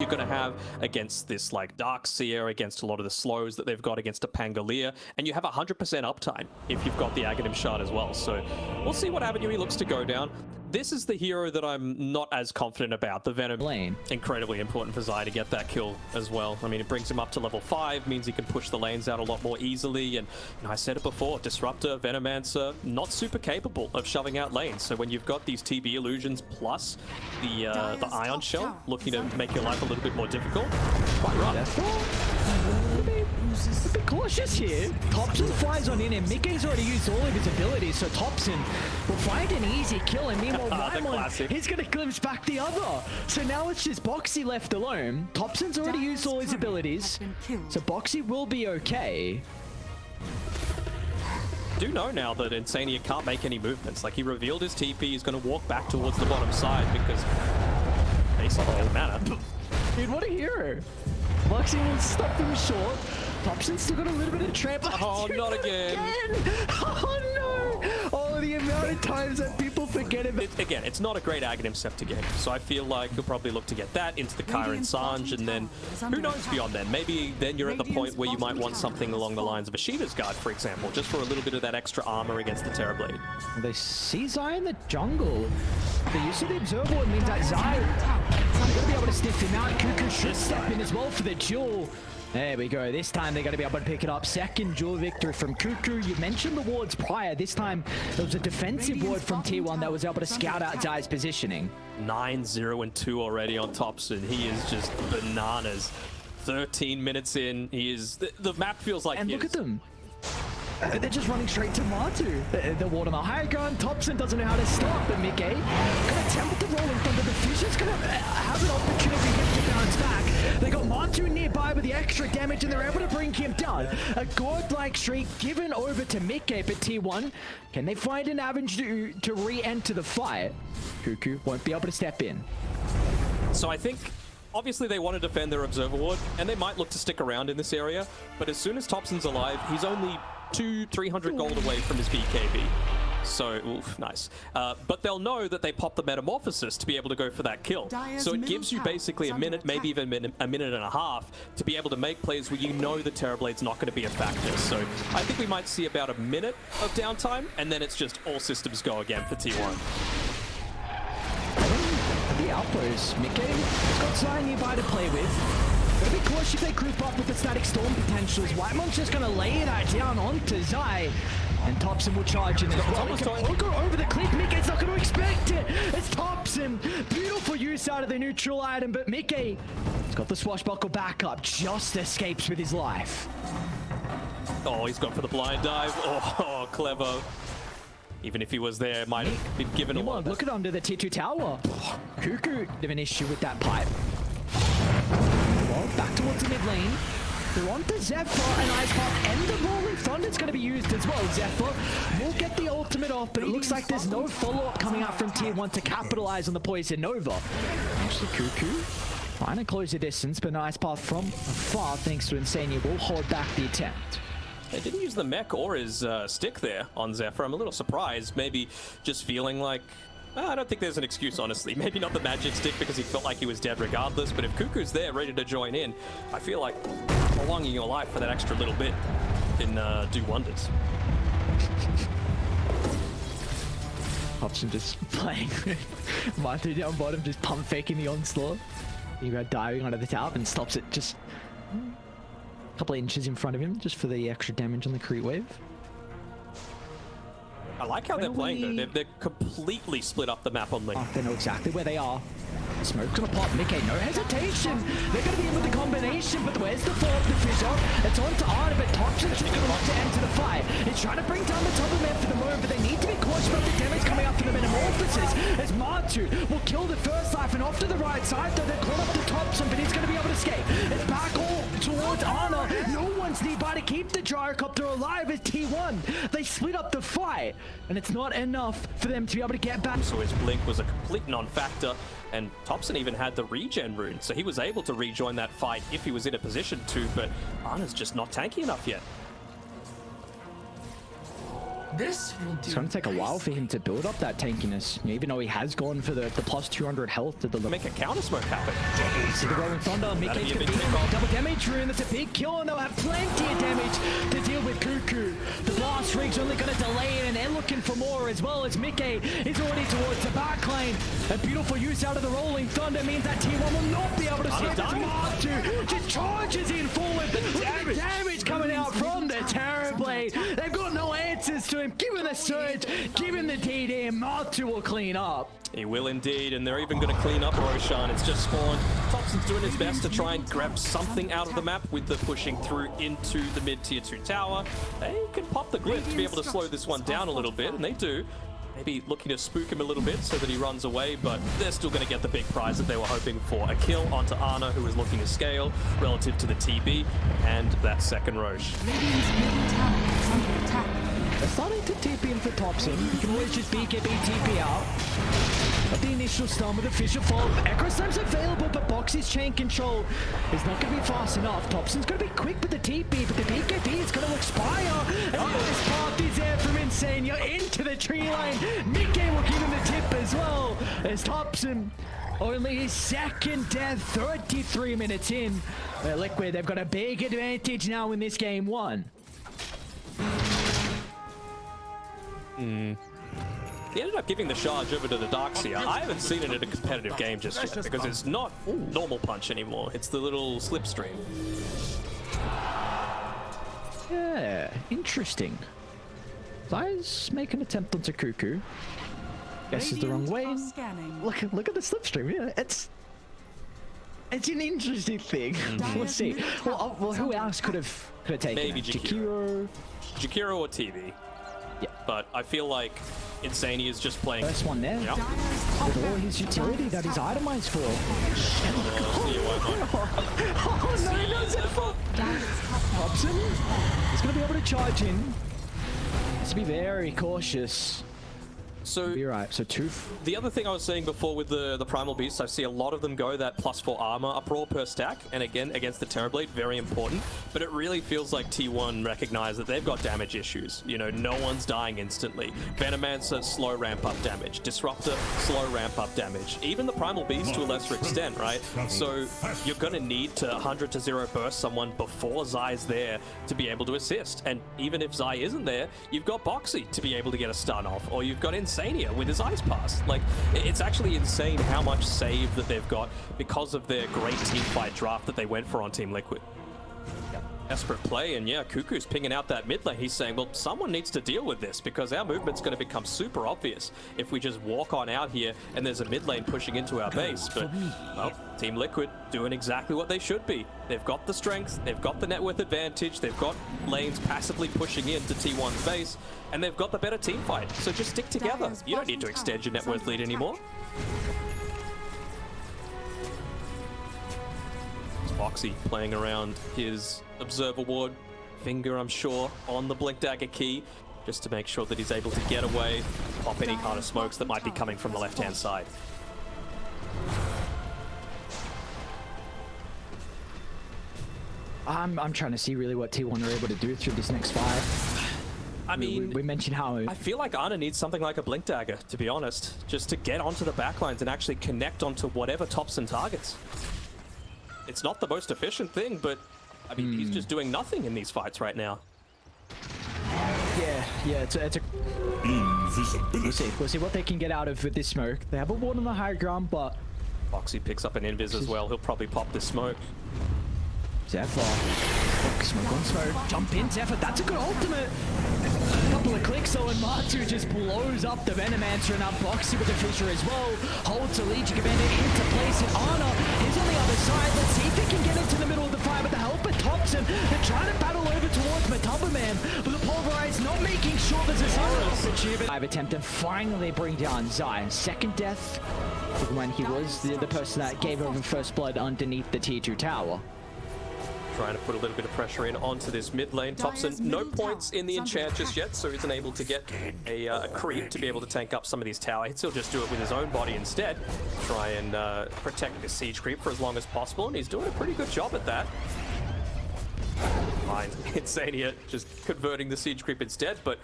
you're going to have against this like Darkseer, against a lot of the slows that they've got against a Pangolier, and you have 100% uptime if you've got the Aghanim Shard as well. So we'll see what avenue he looks to go down. This is the hero that I'm not as confident about. The Venom lane. Incredibly important for Zai to get that kill as well. I mean, it brings him up to level 5, means he can push the lanes out a lot more easily. And I said it before, Disruptor, Venomancer, not super capable of shoving out lanes. So when you've got these TB illusions plus the Ion Shell looking to make your life a little bit more difficult, quite rough. A bit cautious here. Topson flies on in, and Mickey's already used all of his abilities, so Topson will find an easy kill, and meanwhile Raimon, he's going to glimpse back the other. So now it's just Boxy left alone. Topson's already used all his abilities, so Boxy will be okay. Do know now that Insania can't make any movements. Like, he revealed his TP, he's going to walk back towards the bottom side because basically doesn't matter. Dude, what a hero. Boxy will stop him short. Topson's still got a little bit of trap. Oh, not again. Oh, no. Oh, the amount of times that people forget about Again, it's not a great Aghanim Scepter game, so I feel like you'll probably look to get that into the Kyron Sange, and then who knows beyond then. Maybe then you're at the point where you might want something along the lines of a Shiva's Guard, for example, just for a little bit of that extra armor against the Terrorblade. They see Zai in the jungle. The use of the Observer means that Zai is going to be able to sniff him out. Cuckoo should step in as well for the duel. There we go. This time they're going to be able to pick it up. Second duel victory from Cuckoo. You mentioned the wards prior. This time it was a defensive ward from T1 that was able to scout out Zai's positioning. 9-0-2 already on Topson. He is just bananas. 13 minutes in, he is... The map feels like And look at them. They're just running straight to Matu. The ward on the high ground. Topson doesn't know how to stop, but Mickey going to attempt to roll in front of the Fisher's going to have an opportunity to bounce back. They got Matu nearby with the extra damage, and they're able to bring him down. A godlike streak given over to Mickey, but T1, can they find an avenue to re-enter the fight? Cuckoo won't be able to step in. So I think... Obviously, they want to defend their Observer Ward, and they might look to stick around in this area, but as soon as Topson's alive, he's only 200-300 gold away from his BKB. So, oof, nice. But they'll know that they pop the Metamorphosis to be able to go for that kill. So it gives you basically a minute, maybe even a minute and a half, to be able to make plays where you know the Terrorblade's not going to be a factor. So I think we might see about a minute of downtime, and then it's just all systems go again for T1. The outpost, Mickey's got Zai nearby to play with. Gotta be cautious if they group up with the Static Storm potentials. Whitemon's just gonna lay that down onto Zai. And Topson will charge in as well. He can go over the cliff. Mickey's not gonna expect it. It's Topson. Beautiful use out of the neutral item, but Mickey has got the swashbuckle back up. Just escapes with his life. Oh, he's gone for the blind dive. Oh, clever. Even if he was there, might have been given a lot. Look at under the T2 tower. Cuckoo have an issue with that pipe. Well, back towards the mid lane. They're on to Zephyr and Icepath, and the Rolling Thunder's going to be used as well. Zephyr will get the ultimate off, but it looks like there's no follow-up coming out from Tier 1 to capitalize on the Poison Nova. Actually, Cuckoo trying to close the distance, but Icepath from afar, thanks to Insania, will hold back the attempt. They didn't use the mech or his stick there on Zephyr. I'm a little surprised. Maybe just feeling like... I don't think there's an excuse, honestly. Maybe not the magic stick because he felt like he was dead regardless. But if Cuckoo's there, ready to join in, I feel like prolonging your life for that extra little bit can do wonders. Topson just playing Matu down bottom, just pump faking the onslaught. You go diving onto the top and stops it just... couple of inches in front of him just for the extra damage on the creep wave. I like how they're playing though. They're completely split up the map on link. They know exactly where they are. Smoke's gonna pop. Mickey, no hesitation. They're gonna be in with the combination, but where's the fall of the Fissure? It's on to Arda, but Topson's just gonna want to enter the fight. He's trying to bring down the top of man for the moment, but they need to be cautious about the damage coming up from the Metamorphosis, as Matu will kill the first life, and off to the right side, though they're caught up to Topson, but he's gonna be able to escape. It's back all towards Arna. No one's nearby to keep the Gyrocopter alive as T1. They split up the fight, and it's not enough for them to be able to get back. So his blink was a complete non-factor, and Topson even had the regen rune, so he was able to rejoin that fight if he was in a position to, but Arna's just not tanky enough yet. This will do. It's going to take a while for him to build up that tankiness, even though he has gone for the plus 200 health to the Make a counter smoke happen. See the rolling thunder. Mickey's be a going big to be kickoff. double damage rune. That's a big kill, and they'll have plenty of damage to deal with Cuckoo. The blast rig's only going to delay it, and they're looking for more as well as Mickey is already towards the back lane. A beautiful use out of the rolling thunder means that T1 will not be able to save this Martu. Just charges in forward. The damage coming out from the Terrorblade. They've got no answers to him. Given the surge, given the DD, and Martu will clean up. He will indeed, and they're even going to clean up Roshan. It's just spawned. Thompson's doing his best to try and grab something out of the map with the pushing through into the mid-tier 2 tower. They can pop the glitch to be able to slow this one down a little bit, and they do. Maybe looking to spook him a little bit so that he runs away, but they're still going to get the big prize that they were hoping for. A kill onto Ana, who is looking to scale relative to the TB, and that second Roche. Radiant's middle tower is under attack. They're starting to TP in for Thompson. You can always just BKB TP out. But the initial stun with the Fisher Fall. Echo Slam's available, but Boxy's chain control is not going to be fast enough. Thompson's going to be quick with the TP, but the BKB is going to expire. And the nice path is there from Insane. You're into the tree line. Mickey will give him the tip as well. As Thompson, only his second death, 33 minutes in. Liquid, they've got a big advantage now in this game one. He ended up giving the charge over to the Darkseer. I haven't seen it in a competitive game just yet because it's not normal punch anymore. It's the little slipstream. Yeah, interesting. Zai's make an attempt onto Cuckoo. Guesses the wrong way. Look at the slipstream. Yeah, it's an interesting thing. We'll see. Well, who else could have taken Maybe it? Jakiro or TV. Yeah. But I feel like Insane is just playing. First one there. Yep. With all his utility that he's itemized for. See you, Oh no, he knows it for Thompson. He's going to be able to charge in. Has to be very cautious. So Be right. So two. the other thing I was saying before with the Primal Beasts, I see a lot of them go that +4 armor uproar per stack, and again against the Terrorblade, very important. But it really feels like T1 recognize that they've got damage issues. You know, no one's dying instantly. Venomancer, slow ramp up damage. Disruptor, slow ramp up damage. Even the Primal Beast to a lesser extent, right? So you're gonna need to 100 to 0 burst someone before Zai's there to be able to assist. And even if Zai isn't there, you've got Boxy to be able to get a stun off, or you've got Insania with his Ice Pass. Like, it's actually insane how much save that they've got because of their great team fight draft that they went for on Team Liquid. Desperate play, and yeah, Cuckoo's pinging out that mid lane. He's saying, well, someone needs to deal with this because our movement's going to become super obvious if we just walk on out here and there's a mid lane pushing into our base. But, well, Team Liquid doing exactly what they should be. They've got the strength, they've got the net worth advantage, they've got lanes passively pushing into T1's base, and they've got the better team fight. So just stick together. You don't need to extend your net worth lead anymore. Boxy playing around his Observer Ward finger, I'm sure, on the Blink Dagger key, just to make sure that he's able to get away, pop any kind of smokes that might be coming from the left-hand side. I'm trying to see really what T1 are able to do through this next fight. I mean, we mentioned how I feel like Ana needs something like a Blink Dagger, to be honest, just to get onto the backlines and actually connect onto whatever Thompson targets. It's not the most efficient thing, but I mean, he's just doing nothing in these fights right now. Yeah, it's a we'll see what they can get out of with this smoke. They have a ward on the high ground, but Boxy picks up an invis as well. He'll probably pop this smoke. Zephyr. Smoke on smoke. Jump in, Zephyr. That's a good ultimate. A couple of clicks though, and Martu just blows up the Venomancer and Boxy with the Fisher as well. Holds the Legion Commander into place, and Ana is on the other side. Let's see if they can get into the middle of the fight with the help of Thompson. They're trying to battle over towards Metaboman, but the Pulverize not making sure there's a single opportunity. I've attempted to finally bring down Zion. Second death when he was the person that gave over first blood underneath the T2 tower. Trying to put a little bit of pressure in onto this mid lane. Thompson, no points in the enchant just yet, so isn't able to get a creep to be able to tank up some of these tower hits. He'll just do it with his own body instead. Try and protect the siege creep for as long as possible, and he's doing a pretty good job at that. Mind Insania just converting the siege creep instead, but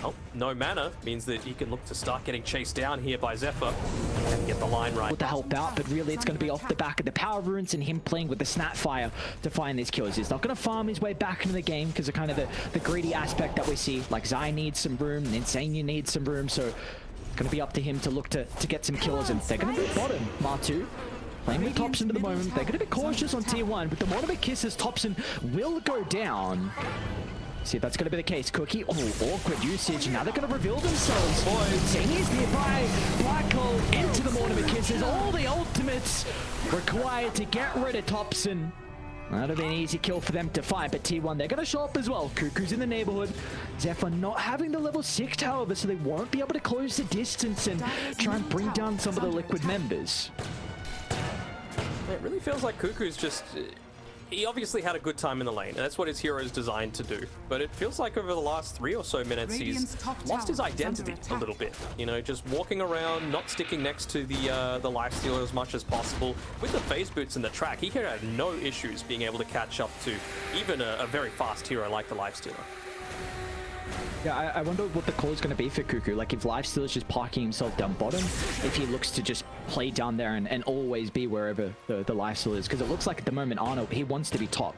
Oh, no mana means that he can look to start getting chased down here by Zephyr and get the line right. To help out, but really it's going to be off the back of the power runes and him playing with the Snapfire to find these kills. He's not going to farm his way back into the game because of kind of the greedy aspect that we see. Like Zai needs some room, Insania needs some room, so it's going to be up to him to look to get some kills, and they're going to be bottom. Martu playing with Topson at the moment. They're going to be cautious on tier 1, but the more of it kisses, Topson will go down. See if that's going to be the case. Cookie, oh, awkward usage. Now they're going to reveal themselves. Insania's nearby. Black Hole into the Mortimer Kisses. All the ultimates required to get rid of Topson. That'll be an easy kill for them to find, but T1, they're going to show up as well. Cuckoo's in the neighborhood. Zephyr not having the level 6, however, so they won't be able to close the distance and try and bring down some of the Liquid members. It really feels like Cuckoo's just... He obviously had a good time in the lane, and that's what his hero is designed to do. But it feels like over the last 3 or so minutes, he's lost his identity a little bit. You know, just walking around, not sticking next to the lifestealer as much as possible. With the phase boots in the track, he had no issues being able to catch up to even a very fast hero like the lifestealer. Yeah, I wonder what the call is going to be for Cuckoo. Like, if Lifesteal is just parking himself down bottom, if he looks to just play down there and always be wherever the Lifesteal is. Because it looks like at the moment, Arno, he wants to be top.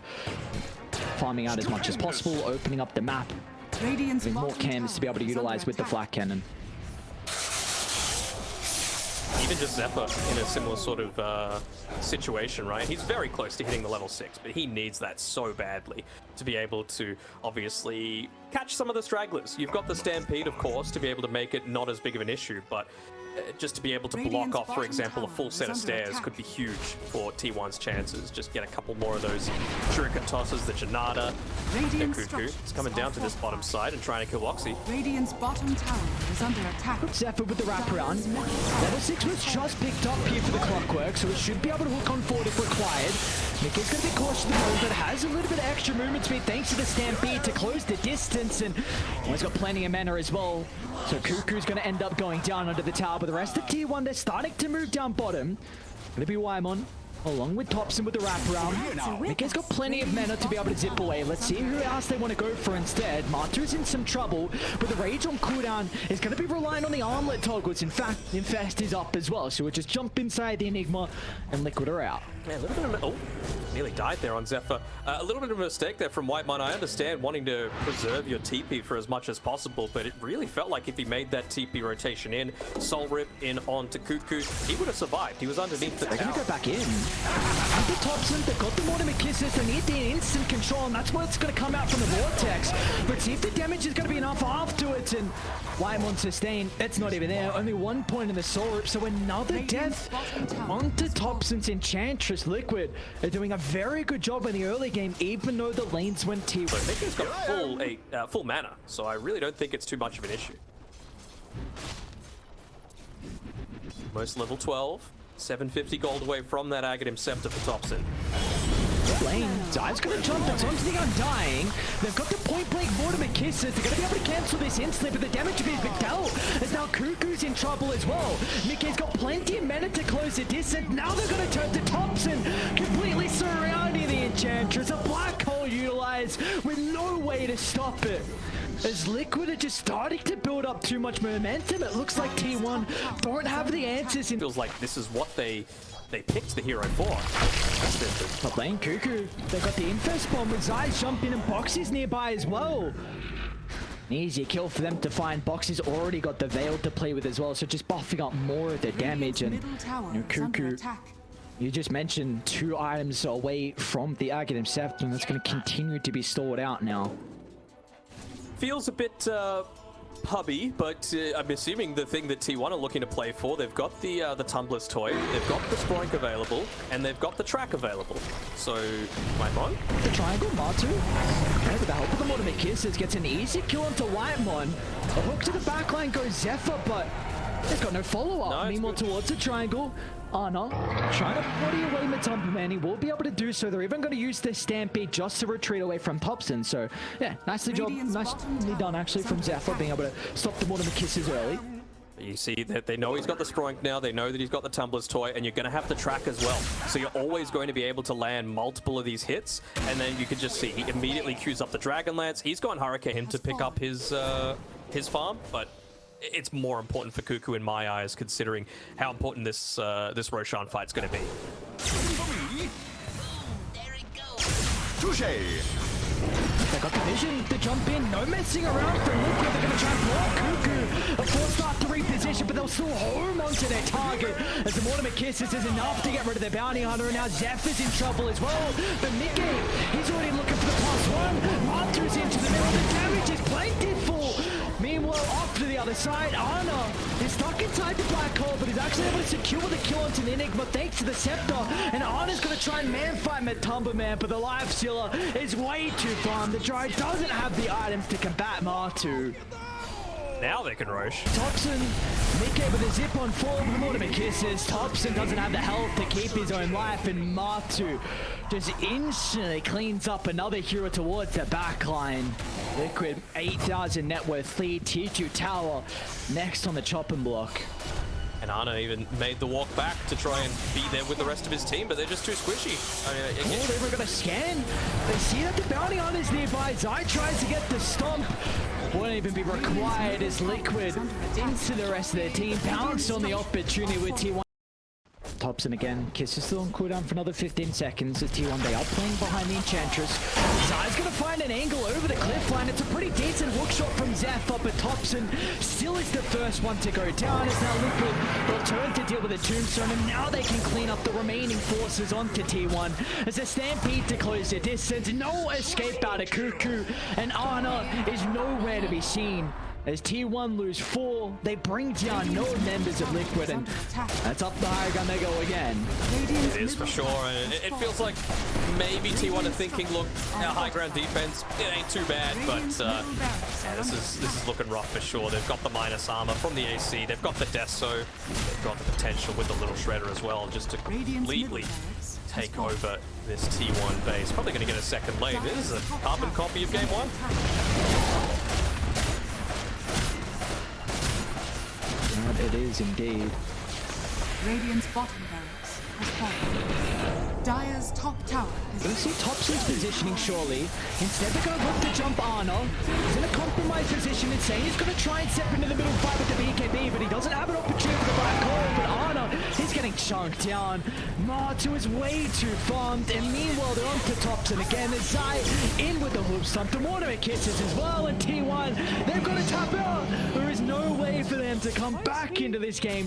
Farming out as much as possible, opening up the map. With more cams to be able to utilize with the Flak Cannon. Even just Zephyr in a similar sort of situation, right? He's very close to hitting the level 6, but he needs that so badly to be able to obviously catch some of the stragglers. You've got the Stampede, of course, to be able to make it not as big of an issue, but just to be able to block off, for example, a full set of stairs could be huge for T1's chances. Just get a couple more of those shuriken tosses, the Janata, the Cuckoo. It's coming down to this bottom side and trying to kill Oxy. Radiant's bottom tower is under attack. Zephyr with the wraparound. Level 6 was just picked up here for the Clockwork, so it should be able to hook on forward if required. Mickey's going to be cautious of the move, but has a little bit of extra movement speed thanks to the Stampede to close the distance, and he's got plenty of mana as well. So Cuckoo's going to end up going down under the tower, but the rest of T1, they're starting to move down bottom. Going to be Wymon, along with Topson with the wraparound. Mickey's got plenty of mana to be able to zip away. Let's see who else they want to go for instead. Martu's in some trouble, but the Rage on cooldown is going to be relying on the armlet toggles. In fact, Infest is up as well, so we'll just jump inside the Enigma and Liquid are out. Yeah, a little bit of... Oh, nearly died there on Zephyr. A little bit of a mistake there from Whitemon. I understand wanting to preserve your TP for as much as possible, but it really felt like if he made that TP rotation in, Soul Rip in onto Cuckoo, he would have survived. He was underneath the tower. They're going to go back in. Under Topson, they've got the Mortimer Kisses. They need the instant control, and that's what's going to come out from the Vortex. But see if the damage is going to be enough afterwards, and Wymon sustain. That's not even there. Only 1 point in the Soul Rip, so another death onto Topson's Enchantress. Liquid are doing a very good job in the early game, even though the lanes went T1. I think he's got full mana, so I really don't think it's too much of an issue. Most level 12, 750 gold away from that Aghanim Scepter for Topson. Lane, Zai's gonna jump, it's onto the Undying. They've got the point-blank Mortimer Kisses. They're gonna be able to cancel this instantly, but the damage of his McDowell is now Cuckoo's in trouble as well. Mickey's got plenty of mana to close the distance. Now they're gonna turn to Topson, completely surrounding the Enchantress. A black hole utilized with no way to stop it. As Liquid are just starting to build up too much momentum, it looks like T1 don't have the answers. It feels like this is what they picked the hero for. Top lane, Cuckoo. They've got the Infest bomb with Zai jumping and Boxy's nearby as well. An easy kill for them to find. Boxy's already got the Veil to play with as well, so just buffing up more of the damage. And Cuckoo, you just mentioned 2 items away from the Aghanim Scepter, and that's going to continue to be stored out now. Feels a bit pubby, but I'm assuming the thing that T1 are looking to play for, they've got the Tumblr's toy, they've got the Sproink available, and they've got the track available. So, am I wrong? The triangle, Martu. Okay, with the help of the Mortimer Kisses, gets an easy kill onto Whitemon. A hook to the backline goes Zephyr, but it's got no follow-up. No, meanwhile, towards the triangle, Ana trying to body away Matumba, he will be able to do so. They're even going to use this Stampede just to retreat away from Topson. So, yeah, nicely done actually from Zephyr being able to stop the Mortimer Kisses early. You see that they know he's got the Sproink now, they know that he's got the Tumblr's toy, and you're going to have the track as well. So you're always going to be able to land multiple of these hits, and then you can just see he immediately queues up the Dragon Lance. He's gone Hurricane to pick up his his farm, but it's more important for Cuckoo in my eyes, considering how important this this Roshan fight's going to be. Touché. They got the vision to jump in, no messing around from Liquid. They're going to try and block Cuckoo. A 4-star 3 position, but they'll still home onto their target. As the Mortimer Kisses is enough to get rid of their bounty hunter, and now Zeph is in trouble as well. But Mickey, he's already looking for the +1. Martu's into the middle, the damage is plentiful. Meanwhile, off to the other side, Ana is stuck inside the black hole, but he's actually able to secure the kill onto the Enigma thanks to the Scepter. And Ana's going to try and man-fight Matumba Man, but the Life Stealer is way too far. The Dry doesn't have the items to combat Martu. Now they can Roche. Toxin, Mickey with a zip on forward with Mortimer Kisses. Thompson doesn't have the health to keep his own life, and Martu just instantly cleans up another hero towards the backline. Liquid, 8,000 net worth lead, tier 2 tower, next on the chopping block. And Ana even made the walk back to try and be there with the rest of his team, but they're just too squishy. I mean, Oh, they were going to scan. They see that the bounty hunter's nearby. Zai tries to get the stomp. Won't even be required as Liquid into the rest of their team. Pounced on the opportunity with T1. Thompson again. Kiss is still on cooldown for another 15 seconds as T1 they are playing behind the Enchantress. Zai's going to find an angle over the cliff line. It's a pretty decent hook shot from Zeph up, but Thompson still is the first one to go down as now Liquid will turn to deal with the Tombstone, and now they can clean up the remaining forces onto T1 as a stampede to close the distance. No escape out of Cuckoo, and Ana is nowhere to be seen. As T1 lose 4, they bring down no members of Liquid, and that's up the high gun they go again. It is for sure, and it feels like maybe T1 are thinking, look, our high ground defense, it ain't too bad, but yeah, this is looking rough for sure. They've got the minus armor from the AC, they've got the Deso, they've got the potential with the little shredder as well, just to completely take over this T1 base. Probably going to get a second lane. This is a carbon copy of game 1. It is indeed. Radiant's bottom barracks has fallen. Dire's top tower is Gonna see Thompson's positioning surely. Instead they're gonna look to jump Ana. He's in a compromised position. It's saying he's gonna try and step into the middle fight with the BKB, but he doesn't have an opportunity for the black hole. But Ana, he's getting chunked down. Martu is way too farmed, and meanwhile they're on to Thompson again. There's Zai in with the hoop stomp. The Mortimer Kisses as well, and T1, they've got to tap out. There is no way for them to come back into this game.